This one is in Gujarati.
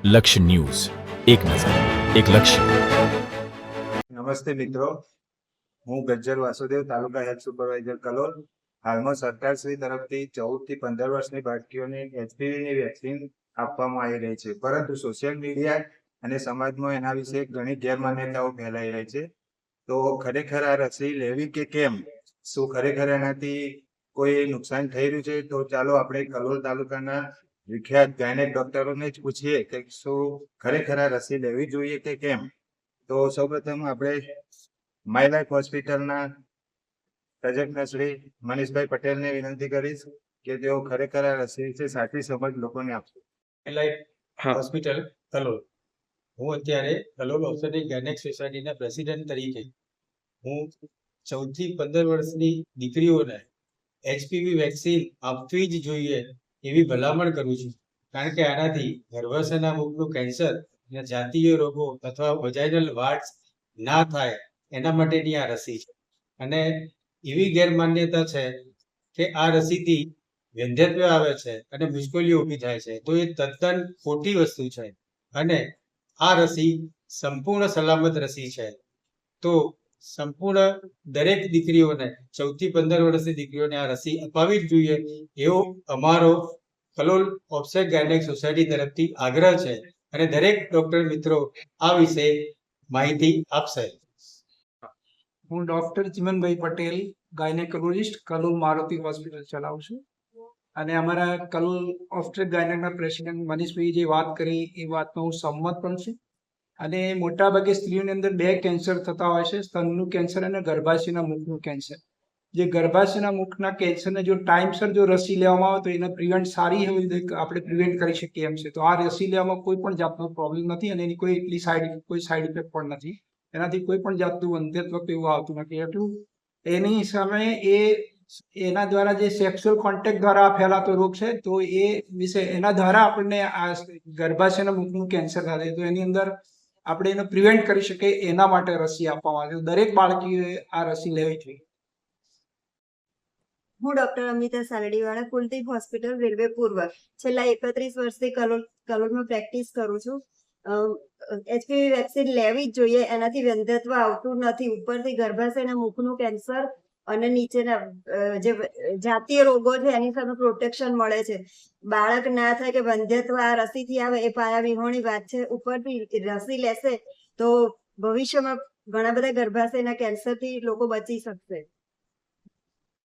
લક્ષ્ય ન્યૂઝ, એક નજર, એક લક્ષ્ય. નમસ્તે મિત્રો, હું ગજ્જર વાસુદેવ, તાલુકા હેલ્થ સુપરવાઇઝર કલોલ. હાલમાં સરકારશ્રી તરફથી 14 થી 15 વર્ષની બાળકીઓને HPVની વેક્સિન આપવામાં આવી રહી છે, પરંતુ સોશિયલ મીડિયા અને સમાજમાં એના વિશે ઘણી ગેરમાન્યતાઓ ફેલાઈ રહી છે. તો ખરેખર આ રસી લેવી કે કેમ, શું ખરેખર એનાથી કોઈ નુકસાન થઈ રહ્યું છે? તો ચાલો આપણે કલોલ તાલુકાના વિખ્યાત ગાયનેક ડોક્ટરોને જ પૂછીએ કે શું ખરેખર આ રસી લેવી જોઈએ કે કેમ. તો સૌપ્રથમ આપણે માય લાઈફ હોસ્પિટલના તજજ્ઞ શ્રી મનીષભાઈ પટેલને વિનંતી કરીશ કે તેઓ ખરેખર આ રસી વિશે સાચી સમજ લોકોને આપશે. હોસ્પિટલ કલોલ. હું અત્યારે કલોલ ઔષધિ ગાયનેક સોસાયટીના પ્રેસિડેન્ટ તરીકે હું 14 થી 15 વર્ષની દીકરીઓને HPV વેક્સિન આપવી જ જોઈએ એવી ભલામણ કરું છું, કારણ કે આનાથી ગર્ભાશયના મુખનું કેન્સર અને જાતીય રોગો અથવા વજાઇનલ વાર્ડ્સ ના થાય એના માટેની આ રસી છે. અને એવી ગેરમાન્યતા છે કે આ રસીથી વંધ્યત્વ આવે છે અને મુશ્કેલીઓ ઊભી થાય છે, તો એ તદ્દન ખોટી વસ્તુ છે. અને આ રસી સંપૂર્ણ સલામત રસી છે. તો સંપૂર્ણ દરેક દીકરીઓને 14 થી 15 વર્ષની દીકરીઓને આ રસી અપાવી જ જોઈએ એવો અમારો કલોલ ઓફસેટ ગાયનેક સોસાયટી તરફથી આગ્રહ છે. અને દરેક ડોક્ટર મિત્રો આ વિશે માહિતી આપશે. હું doctor Chimanbhai Patel, gynaecologist, Kalol Maruti hospital ચલાવું છું. અને અમારા કલોલ ઓફસ્ટ્રેટ ગાયનેકના પ્રેસિડેન્ટ મનીષભાઈ જે વાત કરી એ વાતમાં હું સંમત પણ છું. અને મોટાભાગે સ્ત્રીઓની અંદર 2 કેન્સર થતા હોય છે, સ્તનનું કેન્સર અને ગર્ભાશયના મુખનું કેન્સર. જે ગર્ભાશયના મુખના કેન્સરને જો ટાઈમસર જો રસી લેવામાં આવે તો એને પ્રિવેન્ટ સારી એવી રીતે આપણે પ્રિવેન્ટ કરી શકીએ એમ છે. તો આ રસી લેવામાં કોઈ પણ જાતનો પ્રોબ્લેમ નથી અને એની કોઈ એટલી સાઈડ ઇફેક્ટ પણ નથી. એનાથી કોઈ પણ જાતનું વંધ્યત્વ એવું આવતું નથી. એટલું એની સામે એના દ્વારા જે સેક્સ્યુઅલ કોન્ટેક્ટ દ્વારા ફેલાતો રોગ છે, તો એ વિશે એના દ્વારા આપણને આ ગર્ભાશયના મુખનું કેન્સર થાય તો એની અંદર આપણે એને પ્રિવેન્ટ કરી શકીએ એના માટે રસી આપવામાં આવે છે. દરેક બાળકીએ આ રસી લેવી જોઈએ. હું doctor Amita Saldiwala, Kuldeep hospital, railway પૂર્વ. છેલ્લા 31 વર્ષથી કલોલમાં પ્રેક્ટિસ કરું છું. HPV વેક્સિન લેવી જ જોઈએ, એનાથી વંધ્યત્વ આવતું નથી. ઉપરથી ગર્ભાશયના મુખનું કેન્સર અને નીચેના જે જાતીય રોગો છે એની સામે પ્રોટેક્શન મળે છે. બાળક ના થાય કે વંધ્યત્વ આ રસીથી આવે એ પાયા વિહોણી વાત છે. ઉપરથી રસી લેશે તો ભવિષ્યમાં ઘણા બધા ગર્ભાશયના કેન્સરથી લોકો બચી શકશે.